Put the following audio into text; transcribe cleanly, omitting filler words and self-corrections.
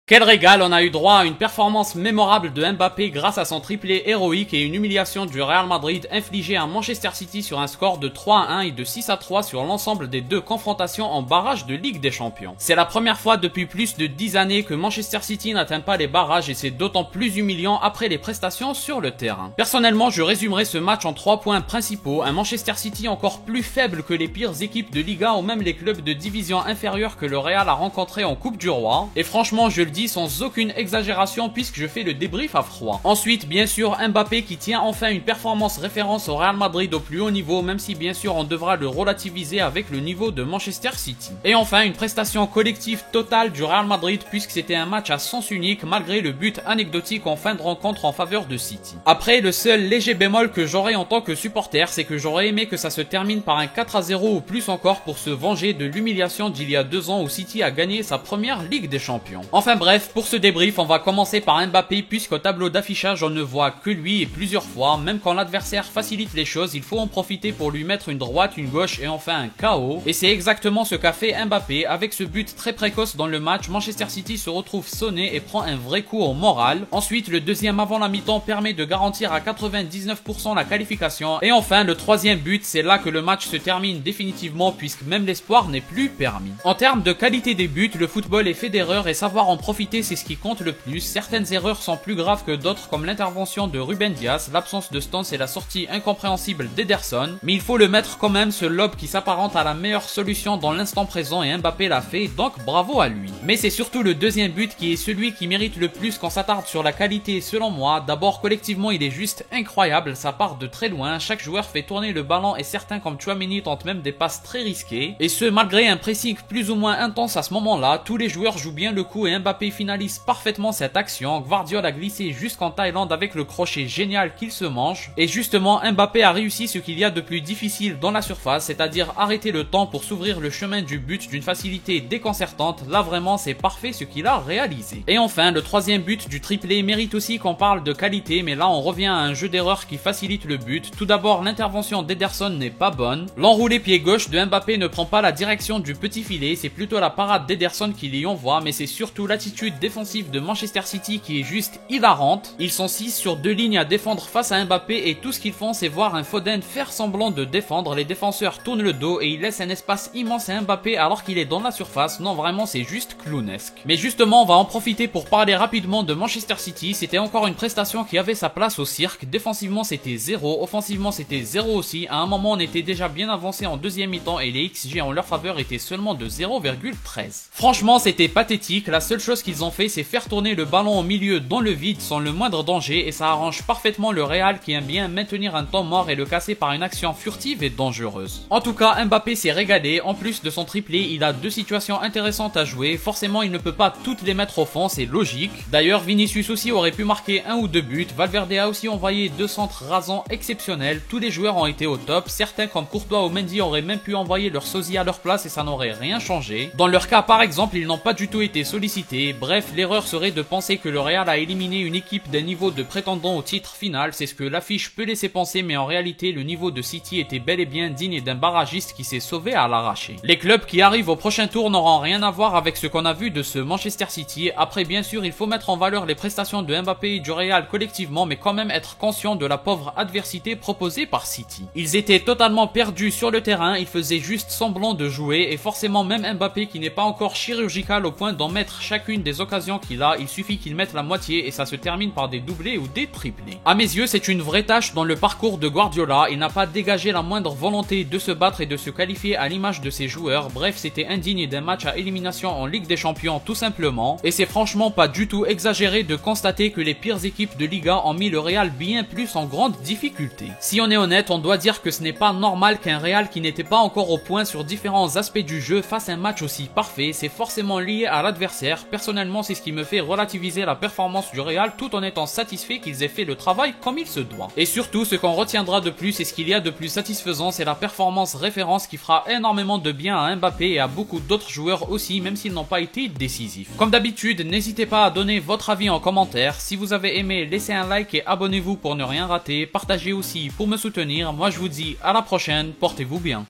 Quel régal, on a eu droit à une performance mémorable de Mbappé grâce à son triplé héroïque et une humiliation du Real Madrid infligée à Manchester City sur un score de 3-1 et de 6-3 sur l'ensemble des deux confrontations en barrage de Ligue des Champions. C'est la première fois depuis plus de 10 années que Manchester City n'atteint pas les barrages et c'est d'autant plus humiliant après les prestations sur le terrain. Personnellement, je résumerai ce match en 3 points principaux, un Manchester City encore plus faible que les pires équipes de Liga ou même les clubs de division inférieure que le Real a rencontrés en Coupe du Roi, et franchement je le dis sans aucune exagération puisque je fais le débrief à froid. Ensuite, bien sûr, Mbappé qui tient enfin une performance référence au Real Madrid au plus haut niveau, même si bien sûr on devra le relativiser avec le niveau de Manchester City. Et enfin, une prestation collective totale du Real Madrid puisque c'était un match à sens unique malgré le but anecdotique en fin de rencontre en faveur de City. Après, le seul léger bémol que j'aurais en tant que supporter, c'est que j'aurais aimé que ça se termine par un 4-0 ou plus encore pour se venger de l'humiliation d'il y a 2 ans où City a gagné sa première Ligue des Champions. Enfin bref, pour ce débrief, on va commencer par Mbappé puisqu'au tableau d'affichage on ne voit que lui et plusieurs fois, même quand l'adversaire facilite les choses, il faut en profiter pour lui mettre une droite, une gauche et enfin un KO. Et c'est exactement ce qu'a fait Mbappé avec ce but très précoce dans le match. Manchester City se retrouve sonné et prend un vrai coup au moral. Ensuite, le deuxième avant la mi-temps permet de garantir à 99% la qualification. Et enfin, le troisième but, c'est là que le match se termine définitivement puisque même l'espoir n'est plus permis. En termes de qualité des buts, le football est fait d'erreurs et savoir en profiter c'est ce qui compte le plus. Certaines erreurs sont plus graves que d'autres comme l'intervention de Ruben Dias, l'absence de Stones et la sortie incompréhensible d'Ederson, mais il faut le mettre quand même, ce lob qui s'apparente à la meilleure solution dans l'instant présent et Mbappé l'a fait, donc bravo à lui. Mais c'est surtout le deuxième but qui est celui qui mérite le plus quand s'attarde sur la qualité selon moi. D'abord collectivement il est juste incroyable, ça part de très loin, chaque joueur fait tourner le ballon et certains comme Tchouaméni tentent même des passes très risquées, et ce malgré un pressing plus ou moins intense à ce moment-là. Tous les joueurs jouent bien le coup et Mbappé finalise parfaitement cette action. Gvardiol a glissé jusqu'en Thaïlande avec le crochet génial qu'il se mange, et justement Mbappé a réussi ce qu'il y a de plus difficile dans la surface, c'est-à-dire arrêter le temps pour s'ouvrir le chemin du but d'une facilité déconcertante. Là vraiment c'est parfait ce qu'il a réalisé. Et enfin le troisième but du triplé mérite aussi qu'on parle de qualité, mais là on revient à un jeu d'erreur qui facilite le but. Tout d'abord l'intervention d'Ederson n'est pas bonne, l'enroulé pied gauche de Mbappé ne prend pas la direction du petit filet, c'est plutôt la parade d'Ederson qui l'y envoie, mais c'est surtout l'attitude défensive de Manchester City qui est juste hilarante. Ils sont 6 sur 2 lignes à défendre face à Mbappé et tout ce qu'ils font c'est voir un Foden faire semblant de défendre. Les défenseurs tournent le dos et ils laissent un espace immense à Mbappé alors qu'il est dans la surface. Non vraiment c'est juste clownesque. Mais justement on va en profiter pour parler rapidement de Manchester City. C'était encore une prestation qui avait sa place au cirque. Défensivement c'était 0, offensivement c'était 0 aussi. À un moment on était déjà bien avancé en deuxième mi-temps et les XG en leur faveur étaient seulement de 0,13. Franchement c'était pathétique. La seule chose qu'ils ont fait c'est faire tourner le ballon au milieu dans le vide sans le moindre danger, et ça arrange parfaitement le Real qui aime bien maintenir un temps mort et le casser par une action furtive et dangereuse. En tout cas Mbappé s'est régalé. En plus de son triplé il a 2 situations intéressantes à jouer, forcément il ne peut pas toutes les mettre au fond, c'est logique. D'ailleurs Vinicius aussi aurait pu marquer 1 ou 2 buts, Valverde a aussi envoyé 2 centres rasants exceptionnels, tous les joueurs ont été au top, certains comme Courtois ou Mendy auraient même pu envoyer leur sosie à leur place et ça n'aurait rien changé. Dans leur cas par exemple ils n'ont pas du tout été sollicités. Bref, l'erreur serait de penser que le Real a éliminé une équipe d'un niveau de prétendant au titre final, c'est ce que l'affiche peut laisser penser, mais en réalité le niveau de City était bel et bien digne d'un barragiste qui s'est sauvé à l'arraché. Les clubs qui arrivent au prochain tour n'auront rien à voir avec ce qu'on a vu de ce Manchester City. Après bien sûr il faut mettre en valeur les prestations de Mbappé et du Real collectivement, mais quand même être conscient de la pauvre adversité proposée par City. Ils étaient totalement perdus sur le terrain, ils faisaient juste semblant de jouer, et forcément même Mbappé qui n'est pas encore chirurgical au point d'en mettre chacune des occasions qu'il a, il suffit qu'il mette la moitié et ça se termine par des doublés ou des triplés. A mes yeux c'est une vraie tâche dans le parcours de Guardiola, il n'a pas dégagé la moindre volonté de se battre et de se qualifier à l'image de ses joueurs. Bref c'était indigne d'un match à élimination en Ligue des Champions tout simplement, et c'est franchement pas du tout exagéré de constater que les pires équipes de Liga ont mis le Real bien plus en grande difficulté. Si on est honnête on doit dire que ce n'est pas normal qu'un Real qui n'était pas encore au point sur différents aspects du jeu fasse un match aussi parfait, c'est forcément lié à l'adversaire. Personnellement c'est ce qui me fait relativiser la performance du Real tout en étant satisfait qu'ils aient fait le travail comme il se doit. Et surtout ce qu'on retiendra de plus et ce qu'il y a de plus satisfaisant c'est la performance référence qui fera énormément de bien à Mbappé et à beaucoup d'autres joueurs aussi, même s'ils n'ont pas été décisifs. Comme d'habitude n'hésitez pas à donner votre avis en commentaire. Si vous avez aimé laissez un like et abonnez-vous pour ne rien rater. Partagez aussi pour me soutenir. Moi je vous dis à la prochaine, portez-vous bien.